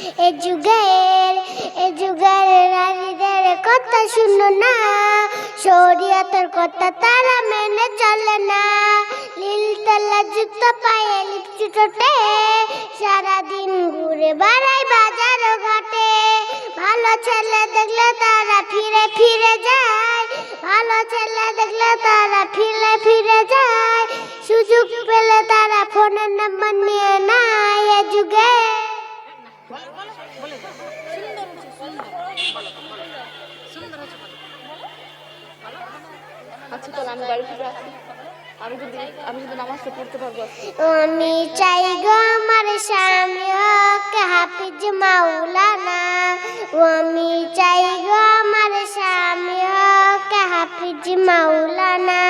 এ যুগের নারীদের কথা শুনো না, শরীয়তের কথা তারা মেনে চলে না। নীল তেলা জুতো পায়ে লিপস্টিক ঠোঁটে, সারাদিন ঘুরে বেড়ায় বাজার ও ঘাটে। ভালো ছেলে দেখলে তারা ফিরে ফিরে যায়, ভালো ছেলে দেখলে তারা ফিরে ফিরে যায়। সুযোগ পেলে তারা ফোনের নাম্বার নিয়ে নেয়। এ যুগে আচ্ছা তাহলে আমি বাড়ি থেকে আসি, আমি যদি নামাজটা পড়তে পারবো। আমি চাই গো আমার স্বামী হোক হাফিজ মাওলানা, আমি চাই গো আমার স্বামী হোক হাফিজ মাওলানা।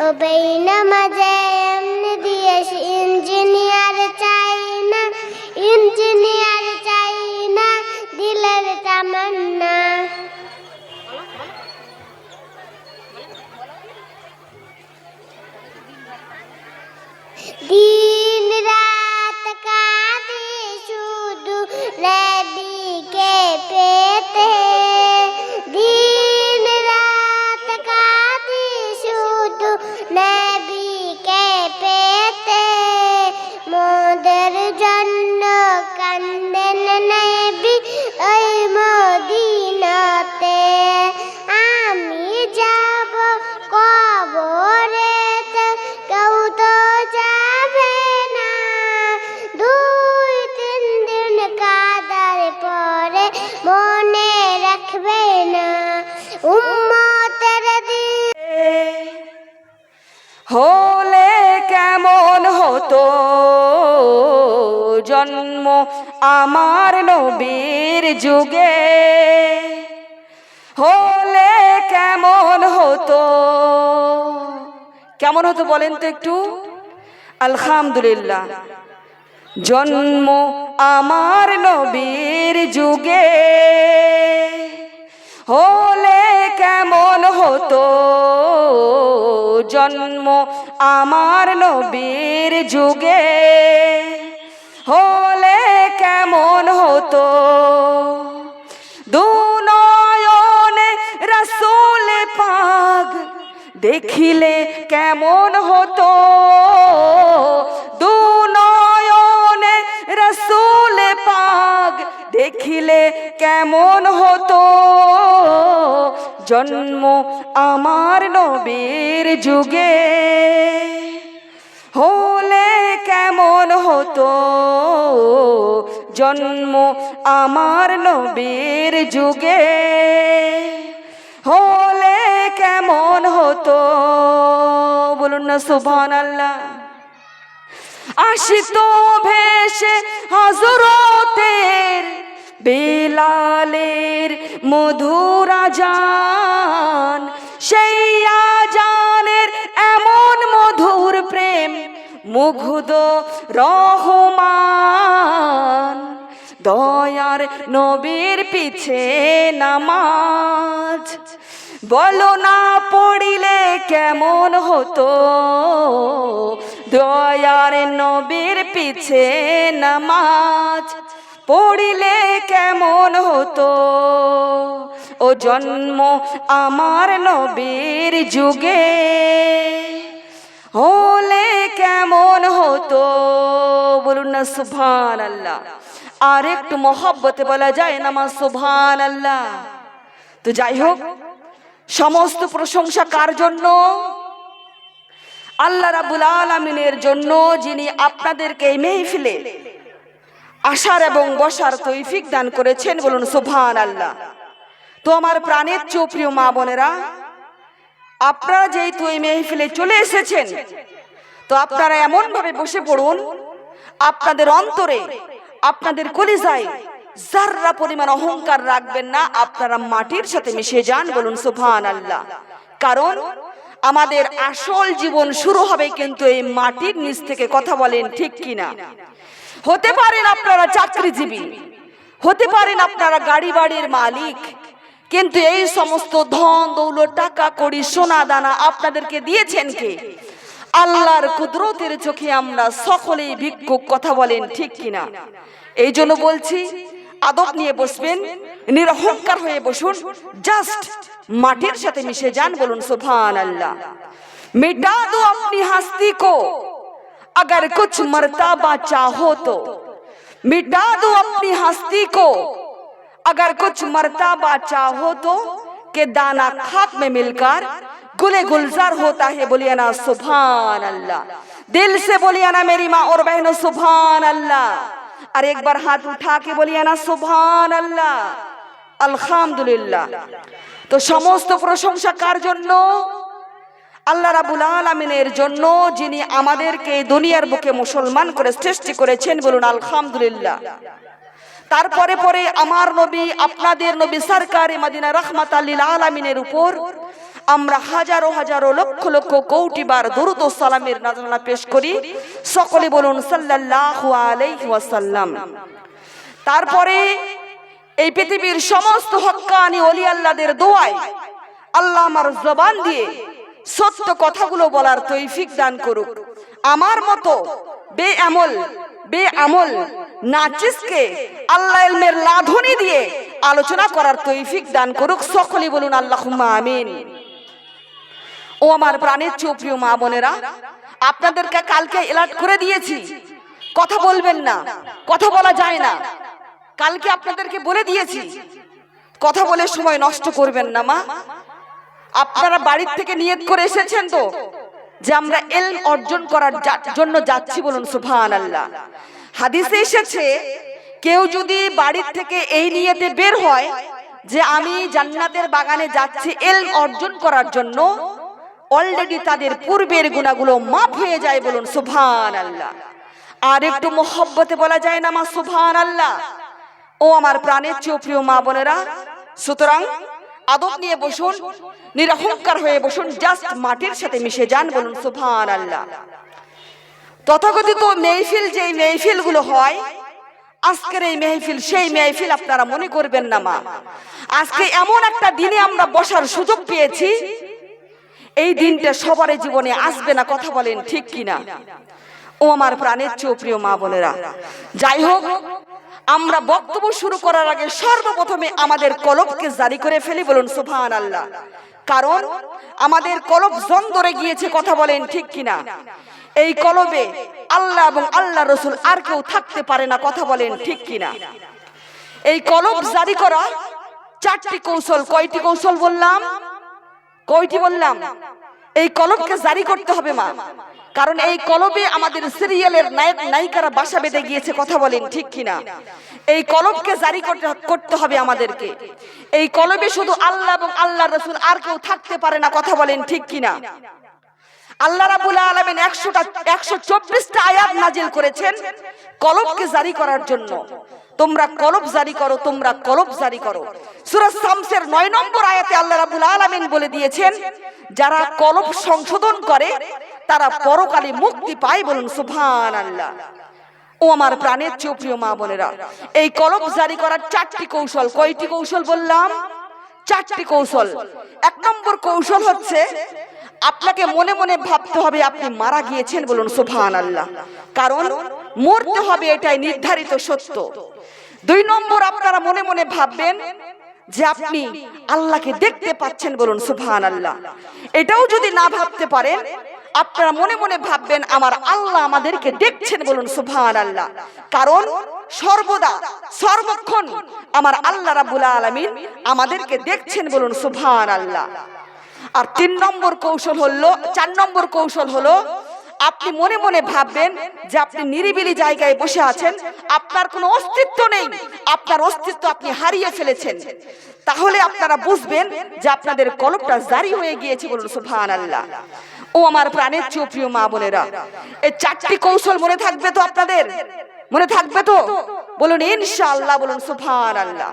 ও বেনামাজে এমনি দিয়েছি ইঞ্জিনিয়ার চাই না, ইঞ্জিনিয়ার চাই না, দিলের তামান্না। দিন রাত কাঁদি শুধু নবীকে পেতে, দিন রাত কাঁদি শুধু নবীকে পেতে। মোদের জন্য কান্দেন নবী ওই মদিনাতে। আমি যাব কবরেতে, কেউ তো যাবে না। 2-3 দিন কাদার পরে মনে রাখবে না। উম্মতের দিন হলে কেমন হতো জন্ম আমার নবীর যুগে, হলে কেমন হতো, কেমন হতো বলেন তো একটু। আলহামদুলিল্লাহ, জন্ম আমার নবীর যুগে হলে কেমন হতো জন্ম আমার নবীর যুগে, হলে কেমন হতো। দুনয়নে রাসূল পাক দেখিলে কেমন হতো, দুনয়নে রাসূল পাক দেখিলে কেমন হতো জন্ম আমার নবীর যুগে, হলে কেমন হতো জন্ম আমার নবীর যুগে, হলে কেমন হতো। বলুন না সুবহানাল্লাহ। আসিতো ভেসে হযরতের বেলালের মধুর আযান, সেই আযানের এমন মধুর প্রেম মুগ্ধ রহমান। দয়ার নবীর পিছে নামাজ বলো না পড়িলে কেমন হতো, দয়ার নবীর পিছে নামাজ পড়িলে কেমন হতো। ও জন্ম আমার নবীর যুগে হলে কেমন হতো। বলুন না সুবহানাল্লাহ। আর একটু মহব্বতে বলা যায় না মা সুবহানাল্লাহ। তো যাই হোক, সমস্ত প্রশংসা কার জন্য? আল্লাহ রাব্বুল আলামিনের জন্য, যিনি আপনাদেরকে এই মেহফিলে আসার এবং বসার তৌফিক দান করেছেন। বলুন সুবহানাল্লাহ। তো আমার প্রাণের প্রিয় মা বোনেরা, আপনারা যেহেতু এই মেহফিলে চলে এসেছেন, তো আপনারা এমন ভাবে বসে পড়ুন আপনাদের অন্তরে, আপনাদের কলিজায় যাররা পরিমাণ অহংকার রাখবেন না, আপনারা মাটির সাথে মিশে যান। বলুন সুবহানাল্লাহ। কারণ আমাদের আসল জীবন শুরু হবে কিন্তু এই মাটির নিচ থেকে। কথা বলেন ঠিক কিনা? হতে পারেন আপনারা চাকরিজীবী, হতে পারেন আপনারা গাড়ি বাড়ির মালিক, কিন্তু এই সমস্ত ধন দৌলত টাকা কড়ি সোনা দানা আপনাদেরকে দিয়েছেন কে? আল্লাহর কুদরতের চোখে আমরা সকলেই ভিক্ষুক। কথা বলেন ঠিক কিনা? এই জন্য বলছি, আদব নিয়ে বসবেন, নিরহংকার হয়ে বসুন, জাস্ট মাটির সাথে মিশে যান। বলুন সুবহানাল্লাহ। मिटा दो अपनी हस्ती को अगर कुछ मर्तबा चाहो तो, मिटा दो अपनी हस्ती को अगर कुछ मर्तबा चाहो तो, के दाना खाक में मिलकर गुले गुलजार होता है। बोलिए ना सुभान अल्लाह, दिल से बोलिए ना मेरी माँ और बहनों सुभान अल्लाह। और एक बार हाथ उठा के बोलिए ना सुभान अल्लाह, अल्हम्दुलिल्लाह। तो समस्त प्रशंसा कार জন্য? আল্লাহ রাব্বুল আলামিনের জন্য, যিনি আমাদেরকে দুনিয়ার বুকে মুসলমান করে সৃষ্টি করেছেন। বলুন আলহামদুলিল্লাহ। তারপরে পরে আমার নবী, আপনাদের নবী সরকারে মদিনা রাহমাতাল লিল আলামিনের উপর আমরা হাজারো হাজারো লক্ষ লক্ষ কোটি বার দরুদ ও সালামের নাজরানা পেশ করি। সকলে বলুন সাল্লাল্লাহু আলাইহি ওয়াসাল্লাম। তারপরে এই পৃথিবীর সমস্ত হক্কানি ওলি আল্লাহদের দোয়ায় আল্লাহ আমার জবান দিয়ে সত্য কথাগুলো বলার তৌফিক দান করুক। আমার মতো বেআমল নাচিসকে আল্লাহ ইলমের লাধুনি দিয়ে আলোচনা করার তৌফিক দান করুক। সকলে বলুন আল্লাহুম্মা আমিন। ও আমার প্রাণের প্রিয় মা বোনেরা, আপনাদেরকে কালকে অ্যালার্ট করে দিয়েছি, কথা বলবেন না, কথা বলা যায় না। কালকে আপনাদেরকে বলে দিয়েছি, কথা বলে সময় নষ্ট করবেন না মা। আপনারা বাড়ির থেকে নিয়ত করে এসেছেন তো যে আমরা ইলম অর্জন করার জন্য যাচ্ছি। বলুন সুবহানাল্লাহ। হাদিসে এসেছে, কেউ যদি বাড়ির থেকে এই নিয়তে বের হয় যে আমি জান্নাতের বাগানে যাচ্ছি ইলম অর্জন করার জন্য, অলরেডি তাদের পূর্বের গুনাহগুলো মাফ হয়ে যায়। বলুন সুবহানাল্লাহ। আর একটু মোহব্বতে বলা যায় না মা সুবহানাল্লাহ। ও আমার প্রাণের প্রিয় মা বোনেরা, সুতরাং আদব নিয়ে বসুন, নিরহংকার হয়ে বসুন, জাস্ট মাটির সাথে মিশে যান। বলুন সুবহানাল্লাহ। তথাকথিত মেহফিল, যে মেহফিলগুলো হয়, আজকের এই মেহফিল সেই মেহফিল আপনারা মনে করবেন না মা। আজকে এমন একটা দিনে আমরা বসার সুযোগ পেয়েছি, এই দিনটা সবার জীবনে আসবে না। কথা বলেন ঠিক কিনা? ও আমার প্রাণের প্রিয় মা বোনেরা, যাই হোক, আমরা বক্তব্য শুরু করার আগে সর্বপ্রথমে আমাদের কলবকে জারি করে ফেলি। বলুন সুবহানাল্লাহ। কারণ আমাদের কলব জং ধরে গিয়েছে। কথা বলেন ঠিক কিনা? এই কলবে আল্লাহ এবং আল্লাহ রসুল আর কেউ থাকতে পারে না। কথা বলেন ঠিক কিনা? এই কলব জারি করা চারটি কৌশল। কয়টি কৌশল বললাম? কয়টি বললাম? এই কলবকে জারি করতে হবে মা, কারণ এই কলবে আমাদের সিরিয়ালের নায়ক নায়িকারা বাসা বেঁধে গিয়েছে। কথা বলেন ঠিক কিনা? এই কলবকে জারি করতে হবে আমাদেরকে। এই কলবে শুধু আল্লাহ এবং আল্লাহ রাসূল আর কেউ থাকতে পারে না। কথা বলেন ঠিক কিনা? আল্লাহ রাব্বুল আলামিন 124টা আয়াত নাজিল করেছেন কলবকে জারি করার জন্য। তোমরা কলব জারি করো, তোমরা কলব জারি করো। সূরা শামসের 9 নম্বর আয়াতে আল্লাহ রাব্বুল আলামিন বলে দিয়েছেন, যারা কলব সংশোধন করে তারা পরকালে মুক্তি পায়। বলুন সুবহানাল্লাহ। ও আমার প্রাণের প্রিয় মা বোনেরা, এই কলব জারি করার চারটি কৌশল। কয়টি কৌশল বললাম? চারটি কৌশল। 1 নম্বর কৌশল হচ্ছে, আপনাকে মনে মনে ভাবতে হবে আপনি মারা গিয়েছেন। বলুন সুবহানাল্লাহ। কারণ মরতে হবে, এটাই নির্ধারিত সত্য। 2 নম্বর, আপনারা মনে মনে ভাববেন যে আপনি আল্লাহকে দেখতে পাচ্ছেন। বলুন সুবহানাল্লাহ। এটাও যদি না ভাবতে পারেন, আপনারা মনে মনে ভাববেন আমার আল্লাহ আমাদেরকে দেখছেন। বলুন সুবহানাল্লাহ। কারণ সর্বদা সর্বক্ষণ আমার আল্লাহ রাব্বুল আলামিন আমাদেরকে দেখছেন। বলুন সুবহানাল্লাহ। আর 3 নম্বর কৌশল হলো, 4 নম্বর কৌশল হলো, আপনি মনে মনে ভাববেন যে আপনি নিরিবিলি জায়গায় বসে আছেন, আপনার কোনো অস্তিত্ব নেই, আপনার অস্তিত্ব আপনি হারিয়ে ফেলেছেন। তাহলে আপনারা বুঝবেন যে আপনাদের কলবটা জারি হয়ে গিয়েছে। বলুন সুবহানাল্লাহ। ও আমার প্রাণের প্রিয় মা বোনেরা, এই 4টি কৌশল মনে থাকবে তো আপনাদের? মনে থাকবে তো? বলুন ইনশাআল্লাহ। বলুন সুবহানাল্লাহ।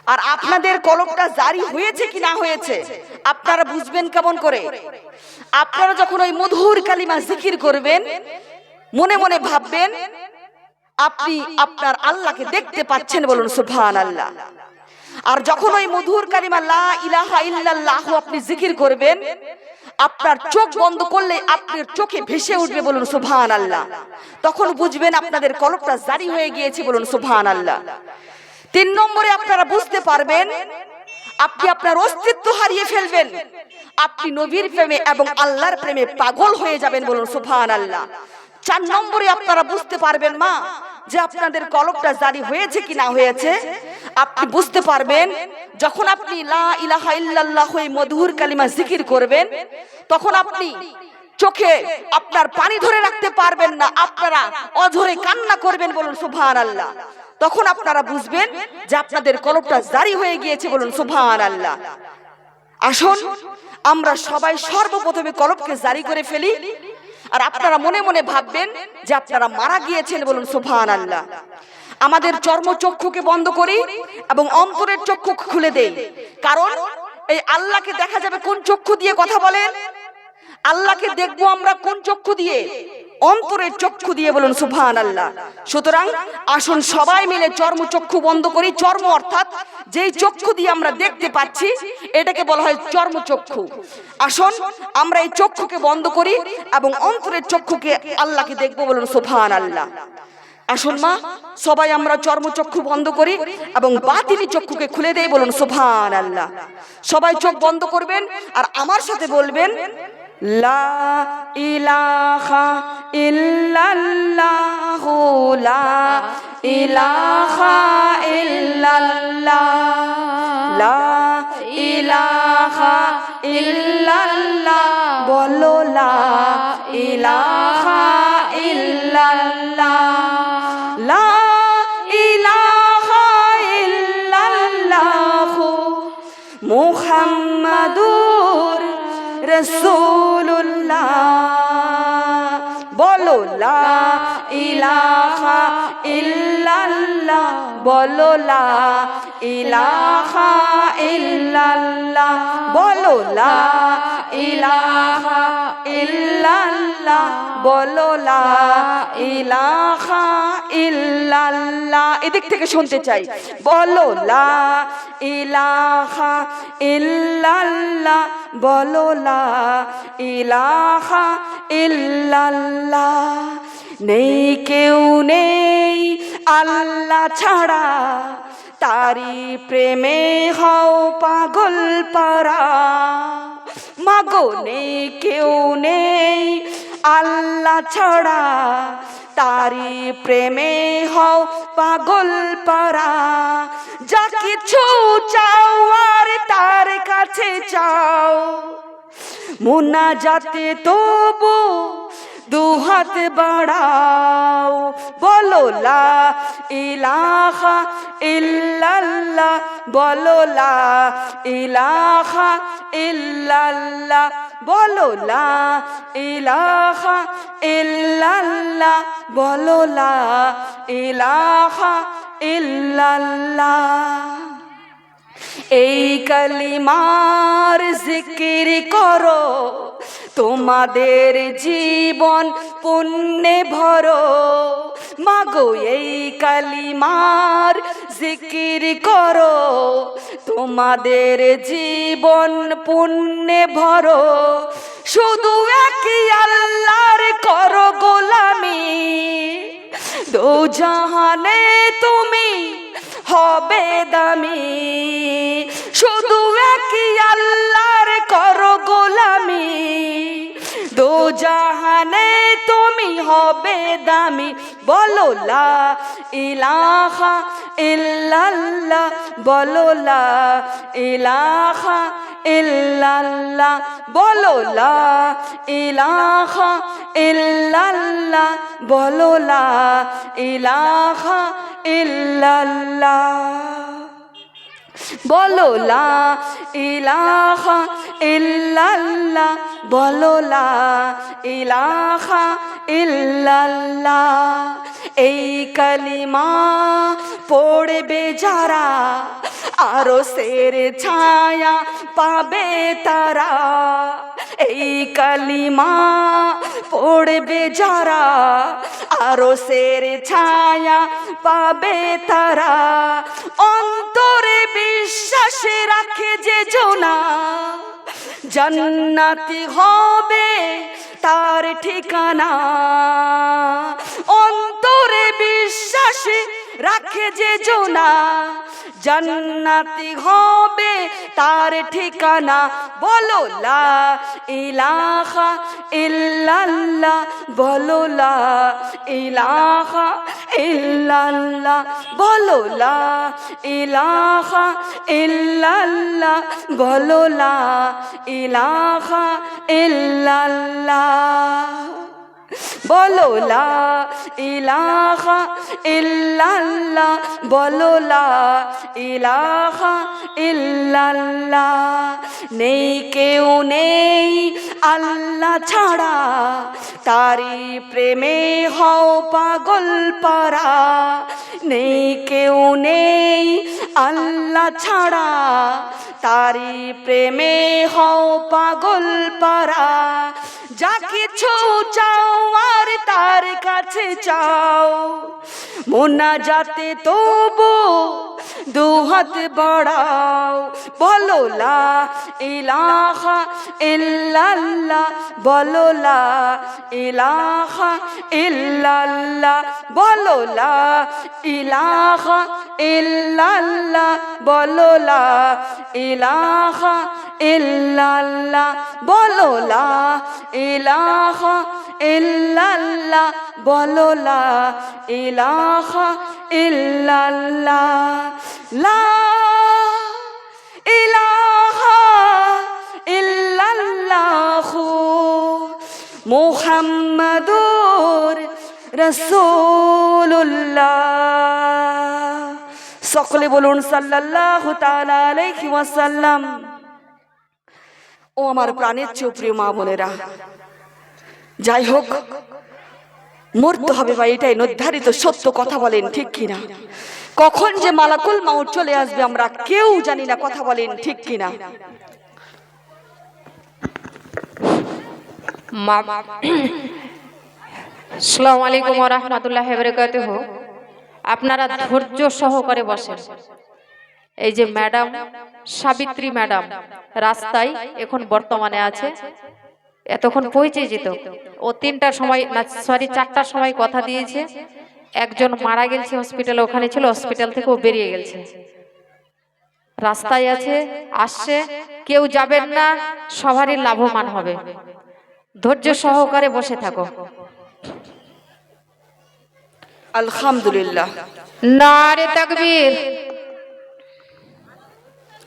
আর আপনাদের কলবটা জারি হয়েছে কি না হয়েছে আপনারা বুঝবেন কেমন করে? আপনারা যখন ওই মধুর কালিমা জিকির করবেন, মনে মনে ভাববেন আপনি আপনার আল্লাহকে দেখতে পাচ্ছেন। বলুন সুবহানাল্লাহ। আর যখন ওই মধুর কালিমা লা ইলাহা ইল্লাল্লাহু আপনি জিকির করবেন, আপনার চোখ বন্ধ করলে আপনার চোখে ভেসে উঠবে, বলুন সুবহানাল্লাহ। তখন বুঝবেন আপনাদের কলবটা জারি হয়ে গিয়েছে, বলুন সুবহানাল্লাহ। 3 নম্বরে আপনারা বুঝতে পারবেন আপনি আপনার অস্তিত্ব হারিয়ে ফেলবেন, আপনি নবীর প্রেমে এবং আল্লাহর প্রেমে পাগল হয়ে যাবেন, বলুন সুবহানাল্লাহ। 4 নম্বরে আপনারা বুঝতে পারবেন মা যে আপনাদের কলবটা জারি হয়েছে কি না হয়েছে। আপনি বুঝতে পারবেন যখন আপনি লা ইলাহা ইল্লাল্লাহ মধুর কালিমা জিকির করবেন, তখন আপনি চোখে আপনার পানি ধরে রাখতে পারবেন না, আপনারা অঝরে কান্না করবেন, বলুন সুবহানাল্লাহ। তখন আপনারা বুঝবেন যে আপনাদের কলবটা জারি হয়ে গিয়েছে, বলুন সুবহানাল্লাহ। আসুন আমরা সবাই সর্বপ্রথমে কলবকে জারি করে ফেলি। আর আপনারা মনে মনে ভাববেন যে আপনারা মারা গিয়েছেন, বলুন সুবহানাল্লাহ। আমাদের চর্মচক্ষুকে বন্ধ করি এবং অন্তরের চক্ষু খুলে দেই, কারণ এই আল্লাহকে দেখা যাবে কোন চক্ষু দিয়ে, কথা বলেন। আল্লাহকে দেখবো আমরা কোন চক্ষু দিয়ে? অন্তরের চক্ষু দিয়ে, বলুন সুবহানাল্লাহ। সুতরাং আসুন সবাই মিলে চর্মচক্ষু বন্ধ করি। চর্ম অর্থাৎ যেই চক্ষু দিয়ে আমরা দেখতে পাচ্ছি এটাকে বলা হয় চর্মচক্ষু। আসুন আমরা এই চক্ষুকে বন্ধ করি এবং অন্তরের চক্ষুকে আল্লাহকে দেখবো, বলুন সুবহানাল্লাহ। আসুন মা সবাই আমরা চর্মচক্ষু বন্ধ করি এবং বাতিনি চক্ষুকে খুলে দেই, বলুন সুবহানাল্লাহ। সবাই চোখ বন্ধ করবেন আর আমার সাথে বলবেন লা ইলাহা ইল্লাল্লাহু লা ইলাহা ইল্লাল্লাহ লা ইলাহা ইল্লাল্লাহ বলো লা ইলাহা ইল্লাল্লাহ লা ইলাহা ইল্লাল্লাহু মুহাম্মাদুর রাসূলুল্লাহ বলো লা ইলাহা ইল্লাল্লাহ বলো লা ইলাহা ইল্লাল্লাহ বলো লা ইলাহা ইল্লাল্লাহ বলো লা ইলাহা ইল্লাল্লাহ। এদিক থেকে শুনতে চাই, বলো লা ইলাহা ইল্লাল্লাহ বলো লা ইলাহা ইল্লাল্লাহ। নেই কেউ নেই আল্লাহ ছাড়া, তারি প্রেমে হও পাগল পারা। মাগো নেই কেউ নেই আল্লাহ ছাড়া, তারি প্রেমে হও পাগল পারা। যা কিছু চাও আর তার কাছে চাও, মুনাজাতে তবু দুহাত বাড়াও। বলো লা ইলাহা ইল্লাল্লাহ বলো লা ইলাহা ইল্লাল্লাহ বলো লা ইলাহা ইল্লাল্লাহ বলো লা ইলাহা ইল্লাল্লাহ। এই কালিমার জিকির করো, তোমাদের জীবন পুণ্যে ভরো। মাগো এই কালিমার জিকির করো, তোমাদের জীবন পুণ্যে ভরো। শুধু একই আল্লাহর করো গোলামি, দোজাহানে তুমি হবে দামি। শুধু একই আল্লাহর করো গোলামি, দোজাহানে তুমি হবে দামি। বলো লা ইলাহা ইল্লাল্লাহ বলো লা ইলাহা ইল্লাল্লাহ বলো লা ইলাহা ইল্লাল্লাহ বলো লা ইলাহা ইল্লাল্লাহ বলো লা ইলাহা ইল্লাল্লাহ বলো লা ইলাহা ইল্লাল্লাহ। এই কালিমা পড়বে যারা, আরশের ছায়া পাবে তারা। এই কালিমা পড়বে যারা, আরশের ছায়া পাবে তারা। অন্তরে বিশ্বাস রাখে যে জোনা, জান্নাতি হবে তার ঠিকানা। অন্তরে বিশ্বাস রাখে যে জোনা, জান্নাতি হবে তার ঠিকানা। বলো লা ইলাহা ইল্লাল্লাহ, বলো লা ইলাহা ইল্লাল্লাহ, বলো লা ইলাহা ইল্লাল্লাহ, বলো লা ইলাহা ইল্লাল্লাহ, বলো লা ইলাহা ইল্লাল্লাহ, বলো লা ইলাহা ইল্লাল্লাহ। নেই কেউ নেই আল্লাহ ছাড়া, তারি প্রেমে হও পাগল পারা। নেই কেউ নেই আল্লাহ ছাড়া, তারি প্রেমে হও পাগল পারা। যা কিছু চাও আর তার কাছে চাও, মোনাজাতে তবু দুহাত বাড়াও। বলো লা ইলাহা ইল্লাল্লাহ, বলো লা ইলাহা ইল্লাল্লাহ, বলো লা ইলাহা ইল্লাল্লাহ, বলো লা ইলাহা ইল্লাল্লাহ, বলো লা ইলাহা ইল্লাল্লাহ, বলো লা ইলাহা ইল্লাল্লাহ। লা ইলাহা ইল্লাল্লাহু মুহাম্মাদুর রাসূলুল্লাহ। সকলে বলুন সাল্লাল্লাহু তাআলা আলাইহি ওয়াসাল্লাম। ও আমার প্রাণের চেয়ে প্রিয় মা বোনেরা, যাই হোক মরতে হবে বা এটাই নির্ধারিত সত্য, কথা বলেন ঠিক কিনা? কখন যে মালাকুল মাউত চলে আসবে আমরা কেউ জানি না, কথা বলেন ঠিক কিনা? আসসালামু আলাইকুম ওয়া রাহমাতুল্লাহি ওয়া বারাকাতুহু। আপনারা ধৈর্য সহকারে বসেন। এই যে ম্যাডাম সাবিত্রী ম্যাডাম রাস্তায় এখন বর্তমানে আছে, এতক্ষণ পৌঁছে যেত। ও 3টার সময় না সরি 4টার সময় কথা দিয়েছে। একজন মারা গেছে হসপিটালে, ওখানে ছিল, হসপিটাল থেকে ও বেরিয়ে গেছে, রাস্তায় আছে, আসছে। কেউ যাবেন না, সবারই লাভবান হবে। ধৈর্য সহকারে বসে থাকো। আলহামদুলিল্লাহ, নারে তাকবীর।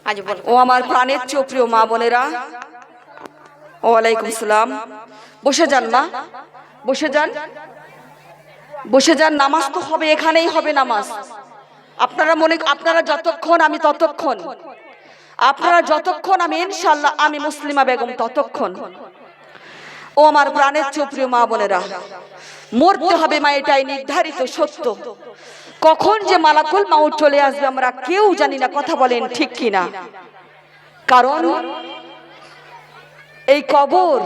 আজ বল। ও আমার প্রাণের চেয়ে প্রিয় মা বোনেরা, ওয়ালাইকুম সালাম। বসে যান মা, বসে যান, বসে যান। নামাজ তো হবে, এখানেই হবে নামাজ। আপনারা যতক্ষণ আমি ততক্ষণ, আপনারা যতক্ষণ আমি ইনশাআল্লাহ আমি মুসলিমা বেগম ততক্ষণ। ও আমার প্রাণের চেয়ে প্রিয় মা বোনেরা, মরতে হবে মা, এটাই নির্ধারিত সত্য। কখন যে মালাকুল মাউত চলে আসবে আমরা কেউ জানি না, কথা বলেন ঠিক কিনা? কারণ এই কবর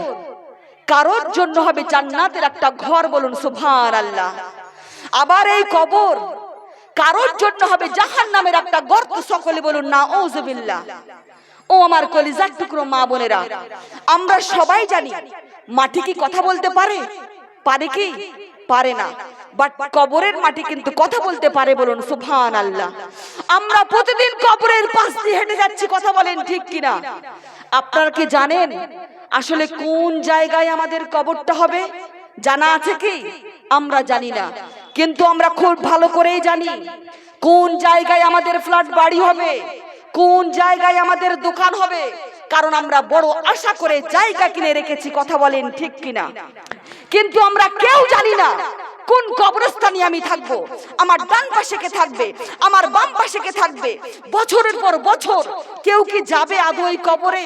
কারোর জন্য হবে জান্নাতের একটা ঘর, বলুন সুবহানাল্লাহ। আবার এই কবর কারোর জন্য হবে জাহান্নামের একটা গর্ত, সকলে বলুন নাউযুবিল্লাহ। ও আমার কলিজার টুকরো মা বোনেরা, আমরা সবাই জানি মাটি কি কথা বলতে পারে? পারে কি? পারে না। বাট কবরের মাটি কিন্তু কথা বলতে পারে, বলুন সুবহানাল্লাহ। আমরা প্রতিদিন কবরের পাশ দিয়ে হেঁটে যাচ্ছি, কথা বলেন ঠিক কিনা? আপনারা কি জানেন আসলে কোন জায়গায় আমাদের কবরটা হবে? জানা আছে কি? আমরা জানি না, কিন্তু আমরা খুব ভালো করেই জানি কোন জায়গায় আমাদের ফ্ল্যাট বাড়ি হবে, কোন জায়গায় আমাদের দোকান হবে। কারণ আমরা বড় আশা করে জায়গা কিনে রেখেছি, কথা বলেন ঠিক কিনা? কিন্তু আমরা কেউ জানি না কোন কবরস্থানে আমি থাকবো, আমার ডান পাশে কে থাকবে, আমার বাম পাশে কে থাকবে। বছরের পর বছর কেউ কি যাবে আদৌ এই কবরে?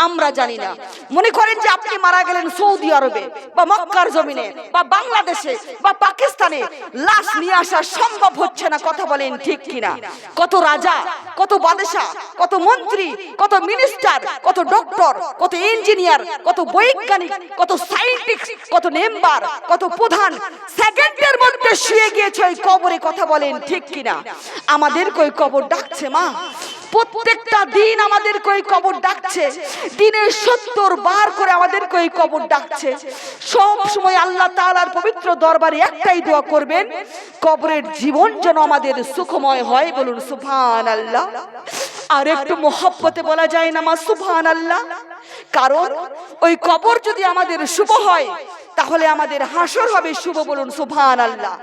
আমরা জানি না। মনে করেন যে আপনি মারা গেলেন সৌদি আরবে বা মক্কার জমিনে বা বাংলাদেশে বা পাকিস্তানে, লাশ নিয়ে আসা সম্ভব হচ্ছে না, কথা বলেন ঠিক কিনা? কত রাজা, কত বাদশা, কত মন্ত্রী, কত মিনিস্টার, কত ডক্টর, কত ইঞ্জিনিয়ার, কত বৈজ্ঞানিক, কত সায়েন্টিস্ট, কত মেম্বার, কত প্রধান সেকেন্ডের মধ্যে শুয়ে গিয়েছে ওই কবরে, কথা বলেন ঠিক কিনা? আমাদের কই কবর ডাকছে মা, প্রত্যেকটা দিন আমাদেরকে ওই কবর ডাকছে, দিনে 70 বার করে আমাদেরকে ওই কবর ডাকছে। সব সময় আল্লাহ তাআলার পবিত্র দরবারে একটাই দোয়া করবেন, কবরের জীবন যেন আমাদের সুখময় হয়। বলুন সুবহানাল্লাহ। আর একটু মহব্বতে বলা যায় না মা সুবহানাল্লাহ। কারণ ওই কবর যদি আমাদের শুভ হয় তাহলে আমাদের হাসর হবে শুভ। বলুন সুবহানাল্লাহ।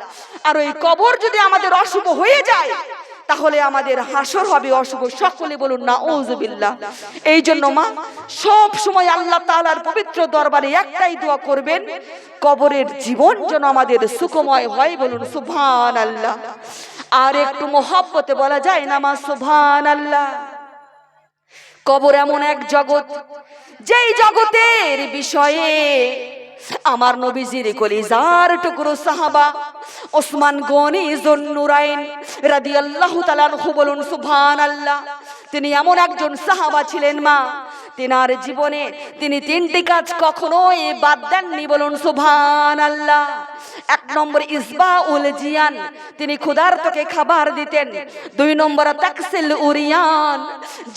আর ওই কবর যদি আমাদের অশুভ হয়ে যায় তাহলে আমাদের হাসর হবে অশুভ। সকলে বলুন নাউযুবিল্লাহ। এই জন্য মা সব সময় আল্লাহ তাআলার পবিত্র দরবারে একটাই দোয়া করবেন, কবরের জীবন যেন আমাদের সুখময় হয়। বলুন সুবহানাল্লাহ। আর একটু মহব্বতে বলা যায় না মা সুবহানাল্লাহ। কবর এমন এক জগৎ, যেই জগতের বিষয়ে আমার নবীজির কলিজার টুকরো সাহাবা ওসমান গনি যুন্নুরাইন রাদিয়াল্লাহু তাআলা আনহু, বলুন সুবহানাল্লাহ। তিনি এমন একজন সাহাবা ছিলেন মা, তিনার জীবনে তিনি 3টি কাজ কখনোই বাদ দেননি। বলুন সুবহানাল্লাহ। 1 নম্বর ইসবাউল জিয়ান, তিনি ক্ষুধার্তকে খাবার দিতেন। 2 নম্বর তাকসিল উরিয়ান,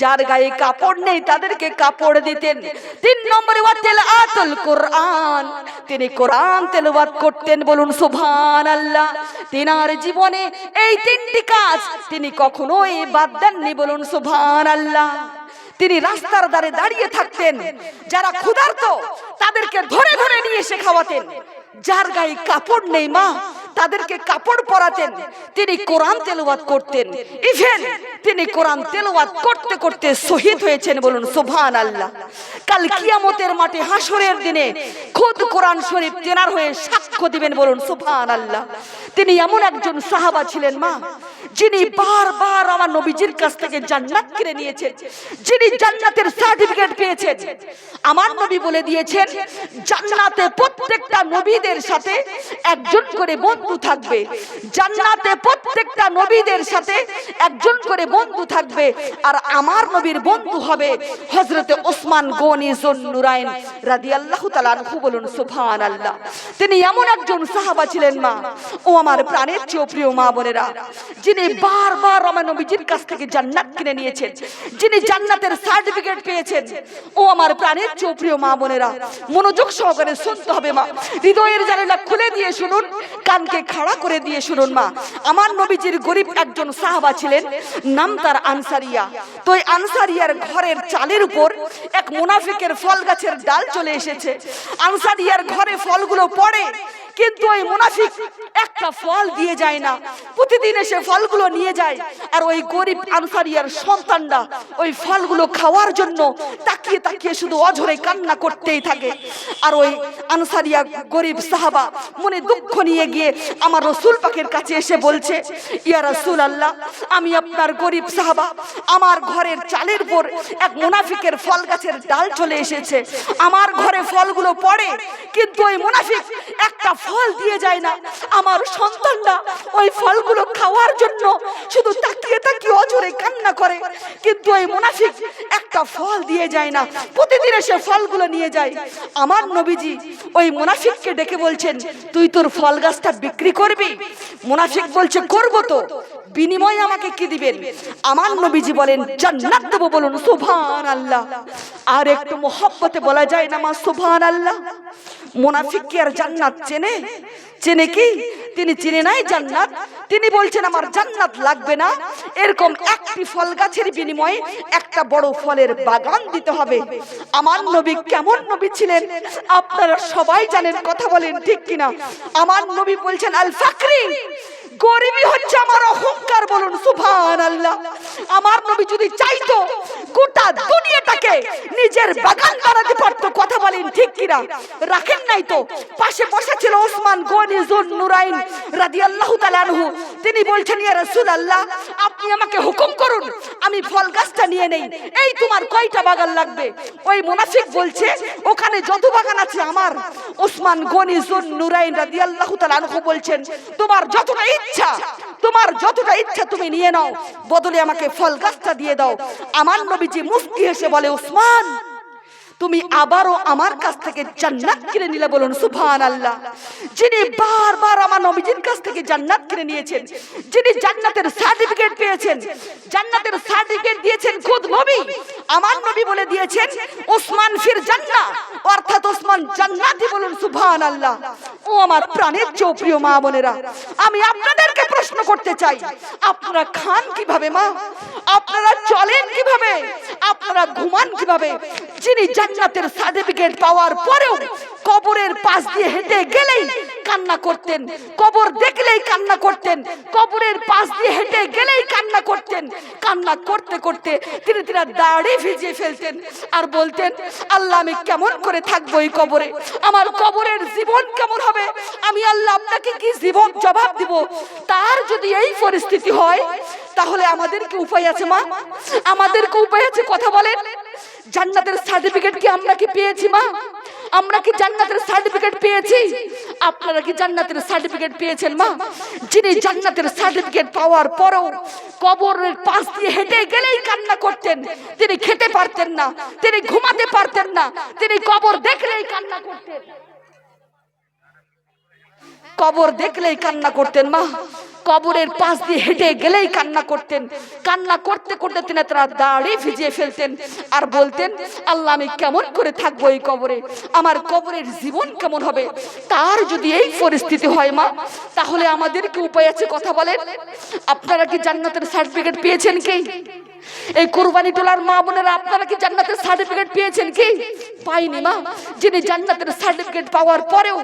যার গায়ে কাপড় নেই তাদেরকে কাপড় দিতেন। 3 নম্বর ওয়াতিলাতুল কোরআন, তিনি কোরআন তেলাওয়াত করতেন। বলুন সুবহানাল্লাহ। তিনার জীবনে এই 3টি কাজ তিনি কখনোই বাদ দেননি। বলুন সুবহানাল্লাহ। তিনি রাস্তার ধারে দাঁড়িয়ে থাকতেন, যারা ক্ষুধার্ত তাদেরকে ধরে ধরে নিয়ে এসে খাওয়াতেন। যার গায়ে কাপড় নেই মা তাদেরকে কাপড় পরাতেন। তিনি কোরআন তেলাওয়াত করতেন। ইভেন তিনি কোরআন তেলাওয়াত করতে করতে শহীদ হয়েছেন। বলুন সুবহানাল্লাহ। কাল কিয়ামতের মাঠে হাসরের দিনে খোদ কোরআন শরীফ তেনার হয়ে সাক্ষ্য দিবেন। বলুন সুবহানাল্লাহ। তিনি এমন একজন সাহাবা ছিলেন মা, যিনি বারবার আমার নবীজির কাছ থেকে জান্নাত কিনে নিয়েছেন, যিনি জান্নাতের সার্টিফিকেট পেয়েছেন। আমার নবী বলে দিয়েছেন, জান্নাতে প্রত্যেকটা নবীদের সাথে একজন করে বন্ধু থাকবে। জান্নাতে প্রত্যেকটা নবীদের সাথে একজন করে বন্ধু থাকবে। আর আমার নবীর বন্ধু হবে হযরতে ওসমান গনি যুন্নুরাইন রাদিয়াল্লাহু তাআলা আনহু। বলুন সুবহানাল্লাহ। তিনি এমন একজন সাহাবা ছিলেন মা, ও আমার প্রাণের চেয়ে প্রিয় মা বোনেরা, যিনি বারবার আমার নবীজির কাছ থেকে জান্নাত কিনে নিয়েছেন, যিনি জান্নাতের সার্টিফিকেট পেয়েছেন। ও আমার প্রাণের চেয়ে প্রিয় মা বোনেরা, মনোযোগ সহকারে শুনতে হবে মা। হৃদয়ের জানালা খুলে দিয়ে শুনুন, কানকে খাড়া করে দিয়ে শুনুন মা। আমার নবীজির গরিব একজন সাহাবা ছিলেন, নাম তার আনসারিয়া। তো এই আনসারিয়ার ঘরের চালের উপর এক মুনাফিকের ফল গাছের ডাল চলে এসেছে। আনসারিয়ার ঘরে ফলগুলো পড়ে, কিন্তু ওই মুনাফিক একটা ফল দিয়ে যায় না। প্রতিদিন এসে ফলগুলো নিয়ে যায়, আর ওই গরিব আনসারিয়ার সন্তানরা ওই ফলগুলো খাওয়ার জন্য তাকিয়ে তাকিয়ে শুধু অঝরে কান্না করতেই থাকে। আর ওই আনসারিয়া গরিব সাহাবা মনে দুঃখ নিয়ে গিয়ে আমার রাসূল পাকের কাছে এসে বলছে, ইয়া রাসূলুল্লাহ, আমি আপনার গরিব সাহাবা, আমার ঘরের চালের উপর এক মুনাফিকের ফল গাছের ডাল চলে এসেছে। আমার ঘরে ফলগুলো পড়ে, কিন্তু ওই মুনাফিক একটা ফল দিয়ে যায় না। আমার সন্তানরা ওই ফলগুলো খাওয়ার জন্য শুধু তাকিয়ে তাকিয়ে অঝরে কান্না করে, কিন্তু ওই মুনাফিক একটা ফল দিয়ে যায় না। প্রতিদিন এসে ফলগুলো নিয়ে যায়। আমার নবীজি ওই মুনাফিককে ডেকে বলছেন, তুই তোর ফল গাছটা বিক্রি করবি? মুনাফিক বলছে, করব তো। বিনিময়ে আমাকে কি দিবেন? আমার নবীজি বলেন, জান্নাত দেব। বলুন সুবহানাল্লাহ। আর একটু মহব্বতে বলা যায় না মা সুবহানাল্লাহ। মুনাফিক কি আর জান্নাত চেনে? চেনে কি? তিনি চিনে নাই জান্নাত। তিনি বলছেন, আমার জান্নাত লাগবে না, এরকম একটি ফল গাছের বিনিময়ে একটা বড় ফলের বাগান দিতে হবে। আমার নবী কেমন নবী ছিলেন আপনারা সবাই জানেন, কথা বলেন ঠিক কিনা? আমার নবী বলছেন, আল ফাকরি, গরিবই হচ্ছে আমার অহংকার। বলুন সুবহানাল্লাহ। আমার নবী যদি চাইতো গোটা দুনিয়াটাকে নিজের বাগান বানাতে পারতো, কথা বলেন ঠিক কিনা? রাখেন নাই তো, পাশে বসা ছিল ওসমান গনি যুন্নুরাইন রাদিয়াল্লাহু তাআলা আনহু। তিনি বলছেন, ইয়া রাসূলুল্লাহ, আপনি আমাকে হুকুম করুন, আমি ফল গাছটা নিয়ে নেই। এই তোমার কয়টা বাগান লাগবে? ওই মুনাফিক বলছে, ওখানে যত বাগান আছে আমার। ওসমান গনি যুন্নুরাইন রাদিয়াল্লাহু তাআলা আনহু বলছেন, তোমার যতটা ইচ্ছা, তোমার যতটা ইচ্ছা তুমি নিয়ে নাও, বদলে আমাকে ফল গাছটা দিয়ে দাও। আমার নবীজি মুস্কি হেসে বলে, ওসমান, তুমি আবারও আমার কাছ থেকে জান্নাত কিনে নিলে, বলুন সুবহানাল্লাহ। যিনি বারবার আমার নবীজির কাছ থেকে জান্নাত কিনে নিয়েছেন, যিনি জান্নাতের সার্টিফিকেট পেয়েছেন, জান্নাতের সার্টিফিকেট দিয়েছেন খুদ নবী। আমার নবী বলে দিয়েছেন ওসমান ফির জান্নাহ, অর্থাৎ ওসমান জান্নাতি, বলুন সুবহানাল্লাহ। ও আমার প্রাণের চেয়েও প্রিয় মা বোনেরা, আমি আপনাদেরকে প্রশ্ন করতে চাই, আপনারা খান কিভাবে মা? আপনারা চলেন কিভাবে? আপনারা ঘুমান কিভাবে? যিনি জান্নাতের সার্টিফিকেট পাওয়ার পরেও কবরের পাশ দিয়ে হেঁটে গেলেই কান্না করতেন, কবর দেখলেই কান্না করতেন, কবরের পাশ দিয়ে হেঁটে গেলেই কান্না করতেন। কান্না করতে করতে তিনি দাড়ি ভিজিয়ে ফেলতেন আর বলতেন, আল্লাহ আমি কেমন করে থাকবো এই কবরে? আমার কবরের জীবন কেমন হবে? আমি আল্লাহ আপনাকে কি জীবন জবাব দিব? তার যদি এই পরিস্থিতি হয় তাহলে আমাদের কি উপায় আছে মা? আমাদের কি উপায় আছে? কথা বলেন। জান্নাতের সার্টিফিকেট কি আমরা কি পেয়েছি মা? আমরা কি জান্নাতের সার্টিফিকেট পেয়েছি? আপনারা কি জান্নাতের সার্টিফিকেট পেয়েছেন মা? যিনি জান্নাতের সার্টিফিকেট পাওয়ার পরেও কবরের পাশ দিয়ে হেঁটে গেলেই কান্না করতেন, তিনি খেতে পারতেন না, তিনি ঘুমাতে পারতেন না, তিনি কবর দেখলেই কান্না করতেন, কবর দেখলেই কান্না করতেন মা। কবরের পাশ দিয়ে হেঁটে গেলেই কান্না করতেন। কান্না করতে করতে তিনি তার দাড়ি ভিজিয়ে ফেলতেন আর বলতেন, আল্লাহ আমি কেমন করে থাকবো এই কবরে? আমার কবরের জীবন কেমন হবে? তার যদি এই পরিস্থিতি হয় মা, তাহলে আমাদের কি উপায় আছে? কথা বলেন। আপনারা কি জান্নাতের সার্টিফিকেট পেয়েছেন কি? এই কুরবানি তোলার মা বোনেরা, আপনারা কি জান্নাতের সার্টিফিকেট পেয়েছেন কি? পাইনি মা। যিনি জান্নাতের সার্টিফিকেট পাওয়ার পরেও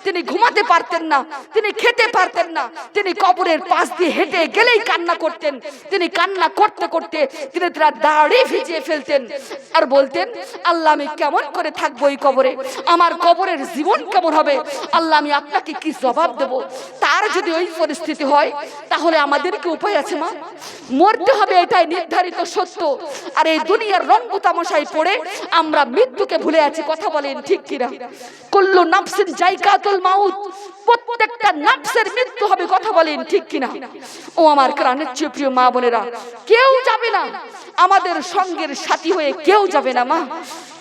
তিনি ঘুমাতে পারতেন না, তিনি খেতে পারতেন না, তিনি কবরের পাশ দিয়ে হেঁটে গেলেই কান্না করতেন। তিনি কান্না করতে করতে তিনি তার দাড়ি ভিজিয়ে ফেলতেন আর বলতেন, আল্লাহ আমি কেমন করে থাকবো এই কবরে? আমার কবরের জীবন কেমন হবে? আল্লাহ আমি আপনাকে কি জবাব দেব? তার যদি ওই পরিস্থিতি হয় তাহলে আমাদের কি উপায় আছে মা? মরতে হবে, এটাই নির্ধারিত সত্য। আর এই দুনিয়ার রঙ্গ তামাশায় পড়ে আমরা মৃত্যুকে ভুলে আছি। কথা বলেন ঠিক কিনা? কুল্লু নাফসিন যায়কাতুল মাউত, প্রত্যেকটা নাফসের মৃত্যু হবে। কথা বলেন ঠিক কিনা? ও আমার প্রাণের চেয়ে প্রিয় মা বোনেরা, কেউ যাবে না আমাদের সঙ্গের সাথী হয়ে, কেউ যাবে না মা।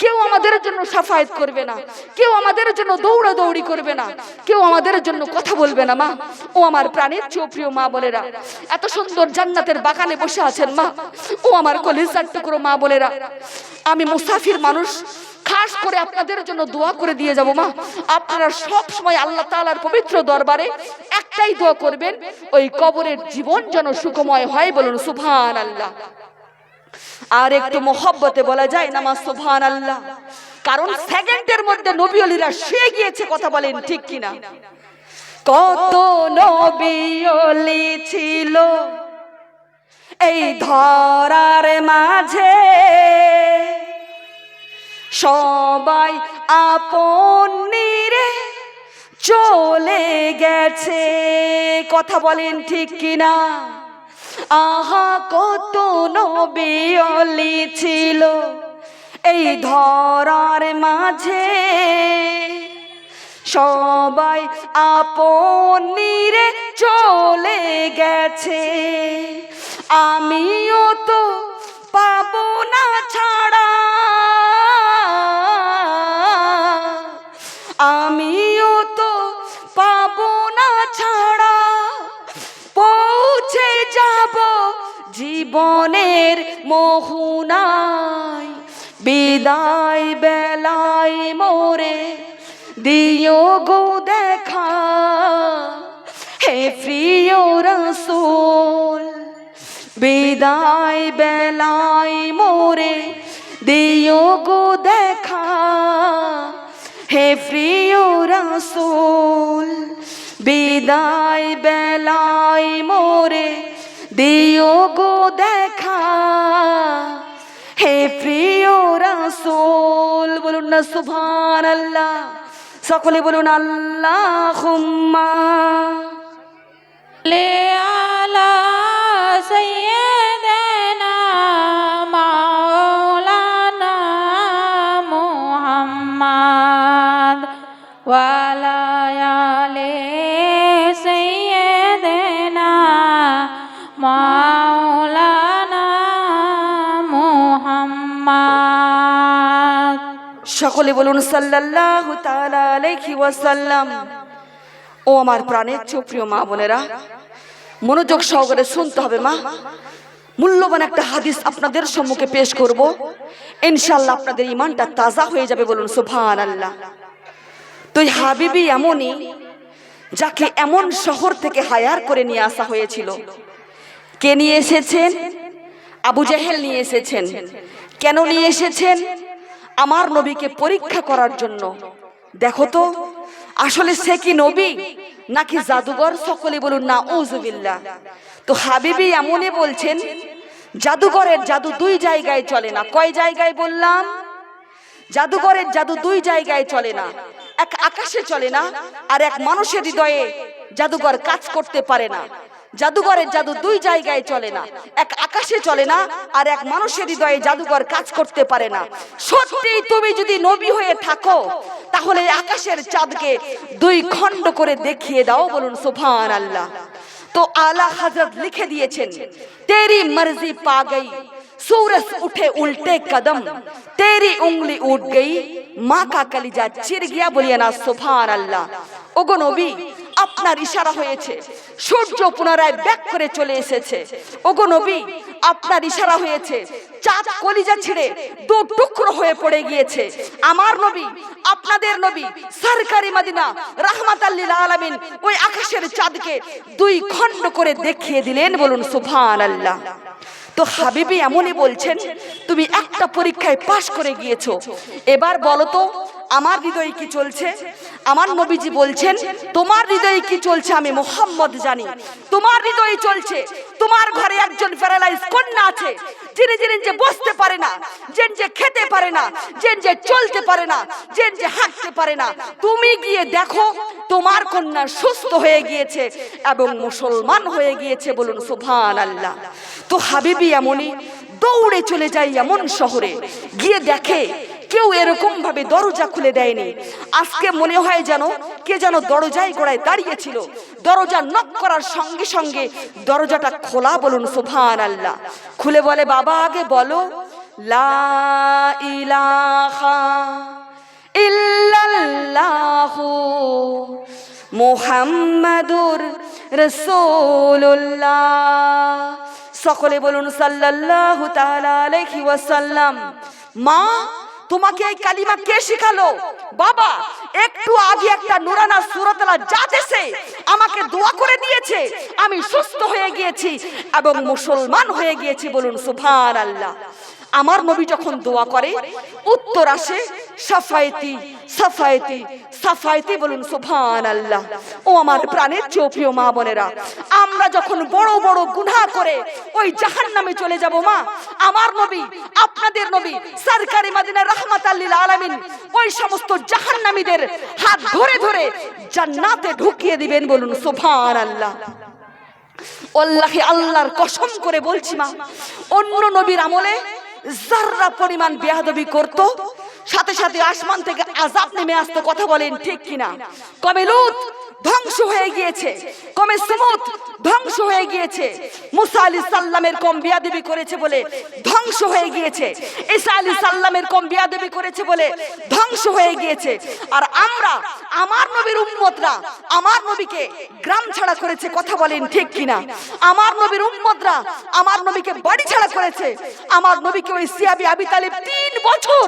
কেউ আমাদের জন্য সাফায়াত করবে না, কেউ আমাদের জন্য দৌড়াদৌড়ি করবে না, কেউ আমাদের জন্য কথা বলবে না মা। ও আমার প্রাণের চেয়ে প্রিয় মা বোনেরা, এত সুন্দর জান্নাতের বাগানে বসে আছেন মা। ও আমার কলিজার টুকরো মা বোনেরা, আমি মুসাফির মানুষ, খাস করে আপনাদের জন্য দোয়া করে দিয়ে যাব মা। আপনারা সব সময় আল্লাহ তাআলার পবিত্র দরবারে একটাই দোয়া করবেন, ওই কবরের জীবন যেন সুখময় হয়। বলুন সুবহানাল্লাহ। আর একটু মোহব্বতে বলা যায় না মা সুবহানাল্লাহ? কারণ সেকেন্ডের মধ্যে নবী ওলিরা শুয়ে গিয়েছে। কথা বলেন ঠিক কিনা? কত নবী ওলি ছিল এই ধরার মাঝে, সবাই আপন নিরে চলে গেছে। কথা বলেন ঠিক কিনা? আহা কত নবী ওলি ছিল এই ধরার মাঝে, সবাই আপন নিরে চলে গেছে। আমিও তো পাবো না ছাড়া, আমিও তো পাবো না ছাড়া, পৌঁছে যাব জীবনের মোহনায়। বিদায় বেলায় মোরে দিও গো দেখা, হে প্রিয় রাসূল। বিদায় বেলায় মোরে দিও গো দেখা, হে প্রিয় রাসূল। বিদায় বেলায় মোরে দিও গো দেখা, হে প্রিয় রাসূল। বলুন না সুবহানাল্লাহ। সকলে বলুন আল্লাহুম্মা লে আলা সাইয়্যিদানা মাওলানা মুহাম্মদ ওয়া আলা আলি সাইয়্যিদানা মাওলানা মুহাম্মদ। সকলে বলুন সাল্লাল্লাহু তাআলা আলাইহি ওয়াসাল্লাম। ও আমার প্রাণের প্রিয় মা বোনেরা, মনোযোগ সহকারে শুনতে হবে মা। মূল্যবান একটা হাদিস আপনাদের সম্মুখে পেশ করব, ইনশাআল্লাহ আপনাদের ঈমানটা তাজা হয়ে যাবে, বলুন সুবহানাল্লাহ। তো এই হাবিবি এমনই যাকে এমন শহর থেকে হায়ার করে নিয়ে আসা হয়েছিল। কে নিয়ে এসেছেন? আবু জেহেল নিয়ে এসেছেন। কেন নিয়ে এসেছেন? আমার নবীকে পরীক্ষা করার জন্য। দেখো তো আসলে সে কি নবী নাকি জাদুঘর? সকলে বলুন নাউযুবিল্লাহ। তো হাবিবি এমনই বলছেন, জাদুঘরের জাদু দুই জায়গায় চলে না। কয় জায়গায় বললাম? জাদুঘরের জাদু দুই জায়গায় চলে না, এক আকাশে চলে না, আর এক মানুষের হৃদয়ে জাদুঘর কাজ করতে পারে না। জাদুঘরের জাদু দুই জায়গায় চলে না, এক আকাশে চলে না, আর এক মানুষের হৃদয়ে জাদুঘর কাজ করতে পারে না। সত্যি তুমি যদি নবী হয়ে থাকো তাহলে আকাশের চাঁদকে দুই খণ্ড করে দেখিয়ে দাও, বলুন সুবহানাল্লাহ। তো আলা হযরত লিখে দিয়েছেন, তেরি মর্জি পা গई सूरज उठे उल्टे कदम, तेरी उंगली उठ गई, माँ का कलिजा चिर गया, बोलिए ना सुभान अल्लाह। ओगो नबी আপনার ইশারা হয়েছে, সূর্য পুনরায় ব্যাক করে চলে এসেছে। ওগো নবী আপনার ইশারা হয়েছে, চাঁদ কলিজা ছিঁড়ে দু টুকরো হয়ে পড়ে গিয়েছে। আমার নবী, আপনাদের নবী সরকারি মদিনা রাহমাতাল লিল আলামিন ওই আকাশের চাঁদকে দুই খণ্ড করে দেখিয়ে দিলেন, বলুন সুবহানাল্লাহ। তো হাবিবি এমনই বলছেন, তুমি একটা পরীক্ষায় পাশ করে গিয়েছো, এবার বলো তো আমার হৃদয়ে কি চলছে? আমার নবীজি বলছেন, তোমার হৃদয়ে কি চলছে আমি মুহাম্মদ জানি। তোমার হৃদয়ে চলছে, তোমার ঘরে একজন প্যারালাইজ কন্যা আছে, যিনি যে বসতে পারে না, যে খেতে পারে না, যে চলতে পারে না, যে হাঁটতে পারে না। তুমি গিয়ে দেখো তোমার কন্যা সুস্থ হয়ে গিয়েছে এবং মুসলমান হয়ে গিয়েছে, বলুন সুবহানাল্লাহ। তো হাবিবি এমনই দৌড়ে চলে যায় এমন শহরে, গিয়ে দেখে কেউ এরকম ভাবে দরজা খুলে দেয়নি। আজকে মনে হয় যেন কে যেন দরজায় গোড়ায় দাঁড়িয়েছিল, দরজা নক করার সঙ্গে সঙ্গে দরজাটা খোলা, বলুন সুবহানাল্লাহ। খুলে বলে, বাবা আগে বলো লা ইলাহা ইল্লাল্লাহু মুহাম্মাদুর রাসূলুল্লাহ। সকলে বলুন সাল্লাল্লাহু তাআলা আলাইহি ওয়াসাল্লাম। মা তোমাকে এই কালিমা কে শিখালো? বাবা একটু আগে একটা নুরানা সূরাতুল জাতেসে আমাকে দোয়া করে দিয়েছে, আমি সুস্থ হয়ে গিয়েছি এবং মুসলমান হয়ে গিয়েছি, বলুন সুবহানাল্লাহ। আমার নবী যখন দোয়া করে উত্তর আসে সাফায়েতি সাফায়েতি সাফায়েতি, বলুন সুবহানাল্লাহ। ও আমার প্রাণের প্রিয় মা বোনেরা, আমরা যখন বড় বড় গুনাহ করে ওই জাহান্নামে চলে যাব মা, আমার নবী আপনাদের নবী সরকারি মদিনা রাহমাতাল লিল আলামিন ওই সমস্ত জাহান্নামীদের হাত ধরে ধরে জান্নাতে ঢুকিয়ে দিবেন, বলুন সুবহানাল্লাহ। আল্লাহে আল্লাহর কসম করে বলছি মা, অন্য নবীর আমলে যারা পরিমাণ বেয়াদবি করত সাথে সাথে আসমান থেকে আযাব নেমে আসতো, কথা বলেন ঠিক কিনা? কবে লূত ধ্বংস হয়ে গিয়েছে, কমে সমুদ ধ্বংস হয়ে গিয়েছে, মুসা আলাইহিস সালামের কম বেয়াদবি করেছে বলে ধ্বংস হয়ে গিয়েছে, ঈসা আলাইহিস সালামের কম বেয়াদবি করেছে বলে ধ্বংস হয়ে গিয়েছে। আর আমরা আমার নবীর উম্মতরা আমার নবীকে গ্রাম ছাড়া করেছে, কথা বলেন ঠিক কিনা? আমার নবীর উম্মতরা আমার নবীকে বাড়ি ছাড়া করেছে। আমার নবীকে ওই সিয়াবি আবি তালিব 3 বছর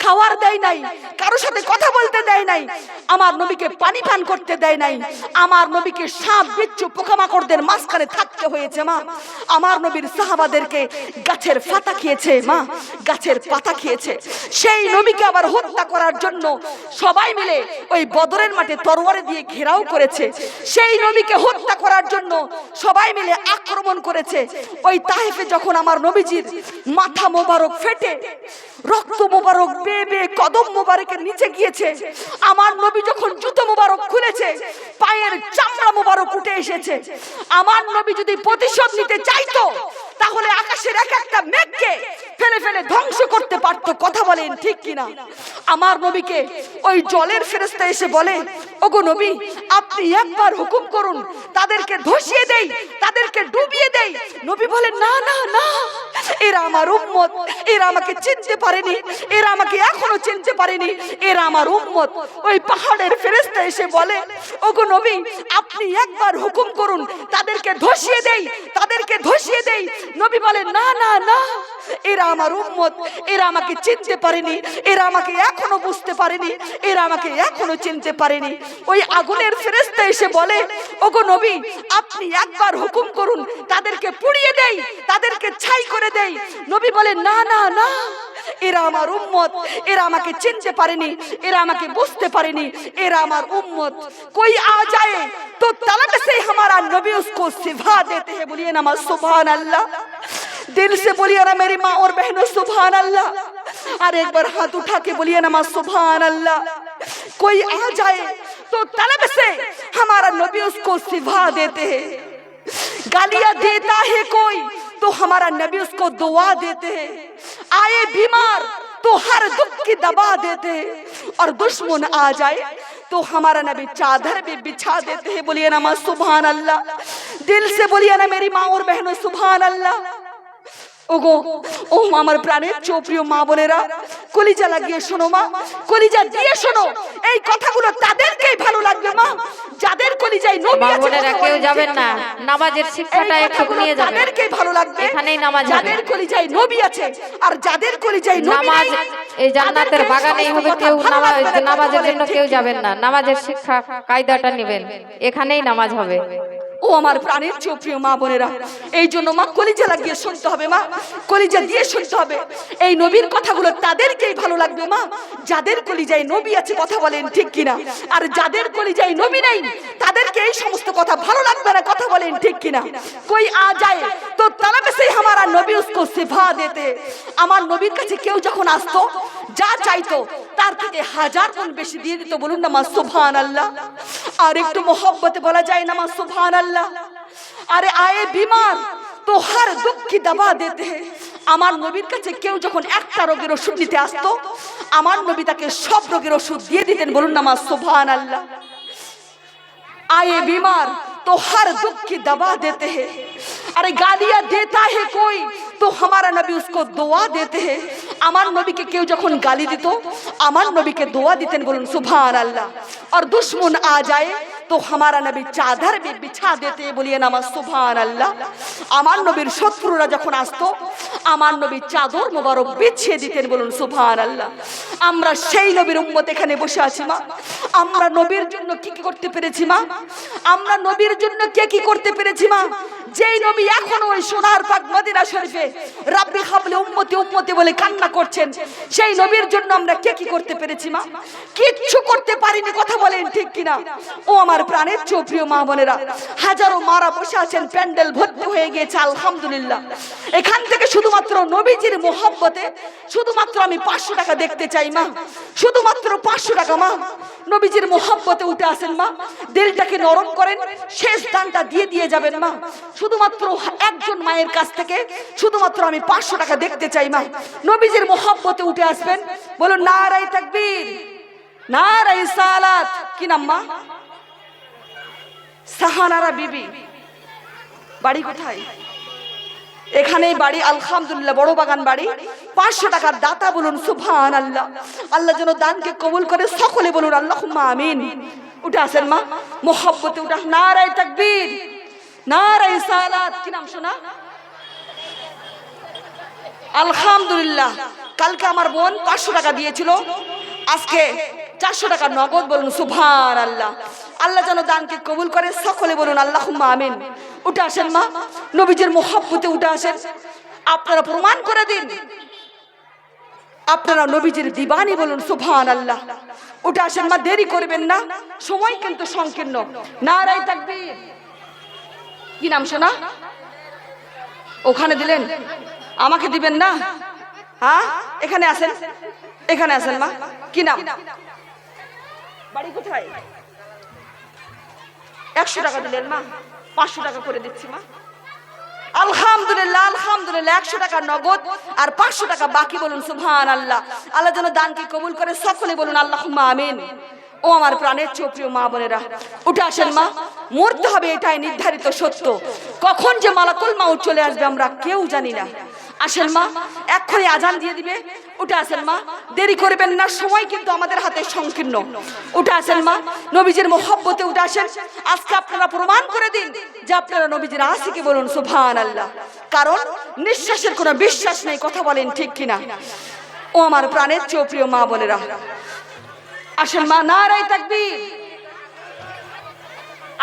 খাওয়ার দেয় নাই, কারো সাথে কথা বলতে দেয় নাই, আমার নবীকে পানি পান করতে দেয় নাই, আমার নবীকে সাপ বিচ্ছু পোকামাকড়দের মাঝখানে থাকতে হয়েছে মা। আমার নবীর সাহাবাদেরকে গাছের পাতা খেয়েছে মা, গাছের পাতা খেয়েছে। সেই নবীকে আবার হত্যা করার জন্য সবাই মিলে ওই বদরের মাঠে তরবারি দিয়ে ঘেরাও করেছে। সেই নবীকে হত্যা করার জন্য সবাই মিলে আক্রমণ করেছে। ওই তায়েফে যখন আমার নবীজির মাথা মোবারক ফেটে রক্ত মোবারক বেয়ে বেয়ে কদম মোবারকের নিচে গিয়েছে, আমার নবী যখন জুতো মোবারক খুলেছে পায়ের চামড়া মোবারক উঠে এসেছে। আমার নবী যদি প্রতিশোধ নিতে চাইতো তাহলে আকাশের এক একটা মেঘকে ফেলে ফেলে ধ্বংস করতে পারত, কথা বলেন ঠিক কিনা? আমার নবীকে ওই জলের ফেরেশতা এসে বলে, ওগো নবী আপনি একবার হুকুম করুন, তাদেরকে ধসিয়ে দেই, তাদেরকে ডুবিয়ে দেই। নবী বলেন, না না না, এরা আমার উম্মত, এরা আমাকে চিনতে পারেনি, এরা আমাকে এখনো চিনতে পারেনি, এরা আমার উম্মত। ওই পাহাড়ের ফেরেশতা এসে বলে, ওগো নবী, আপনি একবার হুকুম করুন, তাদেরকে ধসিয়ে দেই, তাদেরকে ধসিয়ে দেই। নবী বলে, না না না, এরা আমার উম্মত, এরা আমাকে চিনতে পারেনি, এরা আমাকে এখনো বুঝতে পারেনি, এরা আমাকে এখনো চিনতে পারেনি। ওই আগুনের ফেরেশতা এসে বলে, ওগো নবী, আপনি একবার হুকুম করুন, তাদেরকে পুড়িয়ে দেই, তাদেরকে ছাই করে দেই। নবী বলে, না না না, এরা আমার উম্মত, এরা আমাকে চিনতে পারেনি, এরা আমাকে বুঝতে পারেনি, এরা আমার उम्मत। कोई आ जाए तो तलब से हमारा नबी उसको सिफा देते हैं। बोलिए ना सुभान अल्लाह, दिल से बोलिए ना मेरी माँ और बहनों सुभान अल्लाह। और एक बार हाथ उठा के बोलिए ना सुभान अल्लाह। कोई आ जाए तो तलब से हमारा नबी उसको सिफा देते हैं। गालियां देता है कोई तो हमारा नबी उसको दुआ देते हैं। आए बीमार तो हर दुख की दवा देते हैं, और दुश्मन आ जाए तो हमारा नबी चादर भी बिछा देते हैं। बोलिए ना माँ सुभान अल्लाह, दिल से बोलिए ना मेरी माँ और बहनों सुभान अल्लाह। ওগো ও আমার প্রাণের চোপ্রিয় মা বোনেরা, কলিজা লাগিয়ে শোনো মা, কলিজা দিয়ে শোনো, এই কথাগুলো তাদেরকেই ভালো লাগবে মা, যাদের কলিজায় নবী আছে। বোনেরা কেউ যাবেন না, নামাজের শিক্ষাটা একটু নিয়ে যাবেন, তাদেরকেই ভালো লাগবে, এখানেই নামাজ হবে। যাদের কলিজায় নবী আছে আর যাদের কলিজায় নবী নামাজ নেই, এই জান্নাতের বাগানেই হবে। কেউ নামাজের জন্য কেউ যাবেন না, নামাজের শিক্ষা কায়দাটা নেবেন, এখানেই নামাজ হবে। ও আমার প্রাণের চোপ্রিয় মা বোনেরা, এই জন্য মা কলিজা লাগিয়ে শুনতে হবে মা, কলিজা দিয়ে শুনতে হবে। এই নবীর কথাগুলো তাদেরকেই ভালো লাগবে মা, যাদের কলিজায় নবী আছে। কথা বলেন ঠিক কিনা? আর যাদের কলিজায় নবী নেই তাদেরকে এই সমস্ত কথা ভালো লাগবে না। কথা বলেন ঠিক কিনা? कोई आ जाए तो तलब से हमारा नबी उसको सिफा देते। আমার নবীর কাছে কেউ যখন আসতো, যা চাইতো তার থেকে হাজার গুণ বেশি দিয়ে দিত। বলুন না মা সুবহানাল্লাহ। আর একটু মোহব্বতে বলা যায় না মা সুবহানাল্লাহ। আরে আয়ে বিমার তো हर दुख की दवा देते हैं। আমার নবীর কাছে কেউ যখন একটা রোগের ওষুধ নিতে আসতো, আমার নবী তাকে সব রোগের ওষুধ দিয়ে দিতেন। বলুন না মা সুবহানাল্লাহ। आए बीमार तो हर दुख की दवा देते हैं। अरे गालियां देता है कोई तो हमारा नबी उसको दुआ देते हैं। আমার নবীকে কেউ যখন গালি দিত, আমার নবীকে দোয়া দিতেন। বলুন সুবহান আল্লাহ। और दुश्मन आ जाए तो हमारा नबी चादर भी बिछा देते। बोलिए ना सुबहान अल्लाह। আমার নবীর শত্রুরা যখন আসতো, আমার নবী চাদর মোবারক বিছিয়ে দিতেন। বলুন সুবহান আল্লাহ। আমরা সেই নবীর উম্মত এখানে বসে আছি মা। আমরা নবীর জন্য কি কি করতে পেরেছি মা? আমরা নবীর জন্য কে কি করতে পেরেছি মা? যেই নবী এখনো ওই সোনার পাক মদিনা শরীফে রাব্বি হাবলি উম্মতি উম্মতি বলে কান্না করছেন, সেই নবীর জন্য আমরা কে কি করতে পেরেছি মা? কিচ্ছু করতে পারিনি। কথা বলেন ঠিক কিনা? ও আমার প্রাণের চোপ্রিয় মা বোনেরা, হাজারো মারা বসে আছেন, প্যান্ডেল ভর্তি হয়ে গিয়েছে আলহামদুলিল্লাহ। এখান থেকে শুধুমাত্র নবীজির মোহব্বতে শুধুমাত্র আমি 500 টাকা দেখতে চাই মা, শুধুমাত্র 500 টাকা মা। নবীজির মোহব্বতে উঠে আসেন মা, দিলটাকে নরম করেন, শেষ দানটা দিয়ে দিয়ে যাবেন মা। শুধুমাত্র একজন মায়ের কাছ থেকে শুধুমাত্র আমি 500 টাকা দেখতে চাই মা। নবীজির মোহব্বতে উঠে আসবেন। বলুন নারায়ে তাকবীর, নারায়ে সালাত। কি নাম মা? সাহানারা বিবি। বাড়ি কোথায়? এখানেই বাড়ি আলহামদুলিল্লাহ, বড় বাগান বাড়ি। 500 টাকার দাতা। বলুন সুবহান আল্লাহ। আল্লাহ যেন দানকে কবুল করে। সকলে বলুন আল্লাহুম্মা আমিন। উঠে আসেন মা, মোহব্বতে উঠে। নারায়ে তাকবীর, নারায়ে সালাত। কি নাম শোনা? আলহামদুলিল্লাহ। কালকে আমার বোন 500 টাকা দিয়েছিল, আজকে 400 টাকা নগদ। বলুন সুবহান আল্লাহ। আল্লাহ যেন দানকে কবুল করে। সকলে বলুন আল্লাহুম্মা আমিন। উঠে আসেন মা, নবীজির মোহব্বতে উঠে আসেন। আপনারা প্রমাণ করে দিন আপনারা নবীজির দিবানি। বলুন সুবহান আল্লাহ। উঠে আসেন মা, দেরি করবেন না, সময় কিন্তু সংকীর্ণ। নারায়ে তাকবীর। কি নাম শোনা? ওখানে দিলেন, আমাকে দিবেন না? হ্যাঁ, এখানে আসেন, এখানে আসেন মা। কি নাম? বাড়ি কোথায়? 100 টাকা দিলেন মা, 500 টাকা করে দিচ্ছি মা। আলহামদুলিল্লাহ, আলহামদুলিল্লাহ। 100 টাকা নগদ আর 500 টাকা বাকি। বলুন সুবহান আল্লাহ। আল্লাহ যেন দানকে কবুল করে। সকলে বলুন আল্লাহুম্মা আমিন। ও আমার প্রাণের চোপ্রিয় মা বোনেরা, উঠে আসেন মা। মরতে হবে, এটাই নির্ধারিত সত্য। কখন যে মালাকুল মাউত চলে আসবে আমরা কেউ জানি না। আসেন মা, এক্ষুনি আজান দিয়ে দিবে, উঠে আসেন মা, দেরি করবেন না, সময় কিন্তু আমাদের হাতে সংকীর্ণ। উঠে আসেন মা, নবীজির মোহব্বতে উঠে আসেন। আজকে আপনারা প্রমাণ করে দিন যে আপনারা নবীজির আশিকি, বলুন সুবহানাল্লাহ। কারণ নিঃশ্বাসের কোনো বিশ্বাস নেই, কথা বলেন ঠিক কিনা? ও আমার প্রাণের চেয়েও প্রিয় মা বোনেরা, আসেন মা, নারায়ে তাকবীর,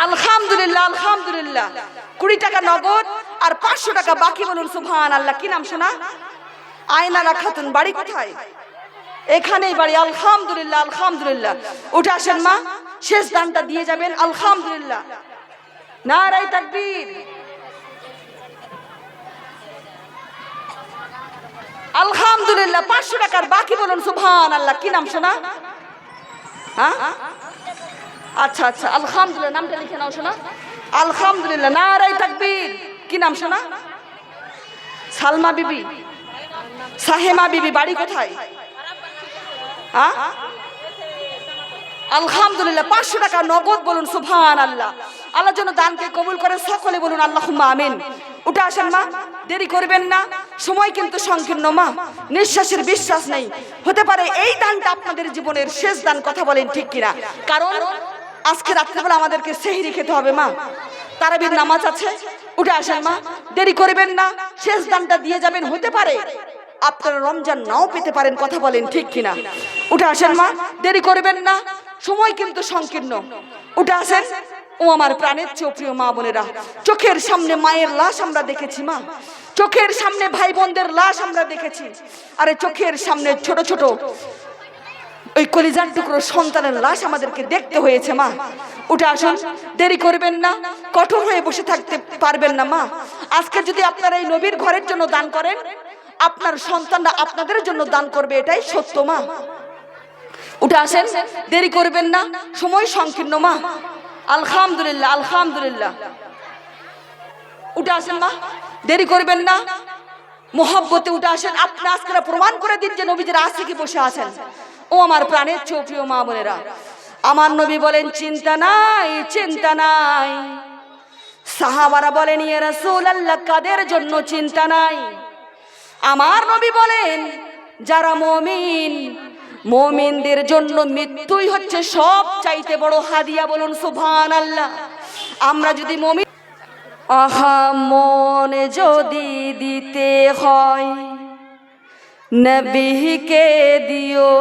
আলহামদুলিল্লাহ, আলহামদুলিল্লাহ। 20 টাকা নগদ আর 500 টাকা বাকি, বলুন সুবহানাল্লাহ। কি নাম শোনা? আয়নারা খাতুন, বাড়ি কোথায়? এখানেই বাড়ি, আলহামদুলিল্লাহ, আলহামদুলিল্লাহ। উঠে আসেন মা, শেষ দানটা দিয়ে যাবেন, আলহামদুলিল্লাহ, নারায়ে তাকবীর, আলহামদুলিল্লাহ। 500 টাকার বাকি, বলুন সুবহানাল্লাহ। কি নাম শোনা? হ্যাঁ, আচ্ছা আচ্ছা, আলহামদুলিল্লাহ, নামটা লিখে নাও শোনা, আলহামদুলিল্লাহ, নারায়ে তাকবীর। কি নাম শোনা? সালমা বিবি, সাহেমা বিবি, বাড়ি কোথায়? হ্যাঁ, আলহামদুলিল্লাহ। 500 টাকা নগদ, বলুন সুবহানাল্লাহ। আল্লাহ যেন দানকে কবুল করে, সকলে বলুন আল্লাহুম্মা আমিন। উঠে আসেন মা, দেরি করবেন না, সময় কিন্তু সংকীর্ণ মা, নিঃশ্বাসের বিশ্বাস নেই। হতে পারে এই দানটা আপনাদের জীবনের শেষ দান, কথা বলেন ঠিক কিনা? কারণ আজকে রাত্রেবেলা আমাদেরকে সেহরি খেতে হবে মা, তারাবির নামাজ আছে। উঠে আসেন মা, দেরি করবেন না, শেষ দানটা দিয়ে যাবেন। হতে পারে আপনারা রমজান নাও পেতে পারেন, কথা বলেন ঠিক কিনা? উঠে আসেন মা, দেরি করবেন না, সময় কিন্তু সংকীর্ণ। উঠে আসেন ও আমার প্রাণের চেয়েও প্রিয় মা বোনেরা, চোখের সামনে মায়ের লাশ আমরা দেখেছি মা, চোখের সামনে ভাই বোনদের লাশ আমরা দেখেছি, আরে চোখের সামনে ছোট ছোট ওই কলিজার টুকরো সন্তানের লাশ আমাদেরকে দেখতে হয়েছে মা। উঠে আসুন, দেরি করবেন না, কঠোর হয়ে বসে থাকতে পারবেন না মা। আজকে যদি আপনারা এই নবীর ঘরের জন্য দান করেন, আপনার সন্তানরা আপনাদের জন্য দান করবে, এটাই সত্য মা। উঠে আসেন, দেরি করবেন না, সময় সংকীর্ণ মা, আলহামদুলিল্লাহ, আলহামদুলিল্লাহ। উঠে আসেন মা, দেরি করবেন না, মোহব্বতে উঠে আসেন। আপনি আজকে প্রমাণ করে দিন যে নবীজির আশিকি বসে আছেন। ও আমার প্রাণের চেয়েও প্রিয় মা বোনেরা, আমার নবী বলেন চিন্তা নাই, চিন্তা নাই। সাহাবারা বলেন ইয়া রাসূলুল্লাহ, কাদের জন্য চিন্তা নাই? আমার নবী বলেন যারা মুমিন, মুমিনদের জন্য মৃত্যুই হচ্ছে সব চাইতে বড় হাদিয়া, বলুন সুবহানাল্লাহ। আমরা যদি মুমিন, আহা মনে যদি দিতে হয় নবীকে দিও,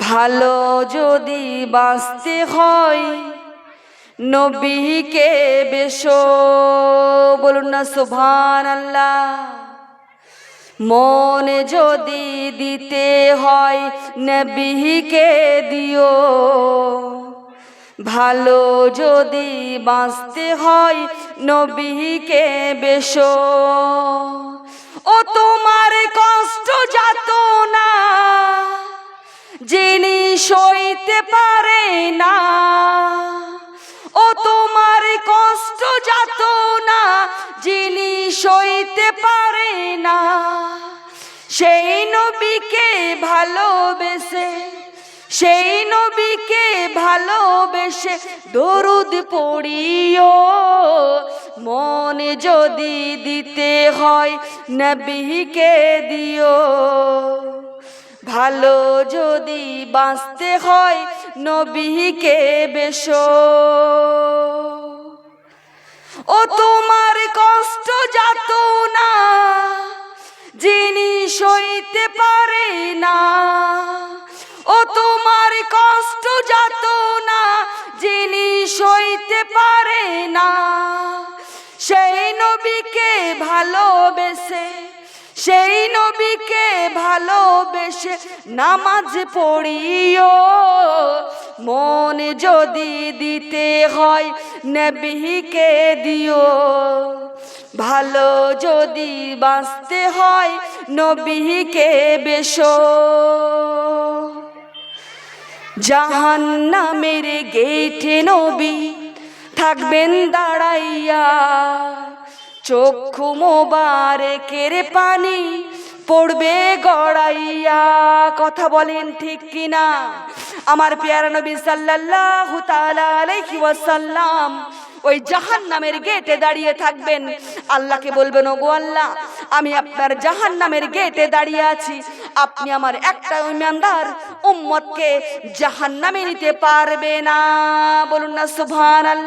ভালো যদি বাঁচতে হয় নবীকে বেশো, বলুন না সুবহানাল্লাহ। মনে যদি দিতে হয় নবীকে দিও, ভালো যদি বাঁচতে হয় নবীকে বেশো। ও তোমার কষ্ট যাত না যিনি সইতে পারে না, ও তোমার কষ্ট যাত না যিনি সইতে পারে না, সেই নবীকে ভালোবেসে, সেই নবীকে ভালোবেসে দরুদ পড়িও। মনে যদি দিতে হয় নবীকে দিও, ভালো যদি বাঁচতে হয় নবীকে বেশো। ও তোমার কষ্ট যাত না যিনি সইতে পারে না, ও তোমার কষ্ট যাত না যিনি সইতে পারে না, সেই নবীকে ভালোবেসে, সেই নবীকে ভালোবেসে নামাজ পড়িও। মনে যদি দিতে হয় নবীকে দিও, ভালো যদি বাঁচতে হয় নবীকে বেশো। জাহান্নামের গেটে নবী থাকবেন দাঁড়াইয়া, চক্ষু মোবারকের পানি পড়বে গড়াইয়া, কথা বলেন ঠিক কিনা? আমার প্যারা নবী সাল্লাল্লাহু তাআলা আলাইহি ওয়াসাল্লাম ওই জাহান্নামের গেটে দাঁড়িয়ে থাকবেন। আল্লাহকে বলবেন, ওগো আল্লাহ, আমি আপনার জাহান্নামের গেটে দাঁড়িয়ে আছি, আপনি আমার একটা ইমানদার উম্মতকে জাহান্নামে নিতে পারবে না। বলুন না সুবহানাল্লাহ।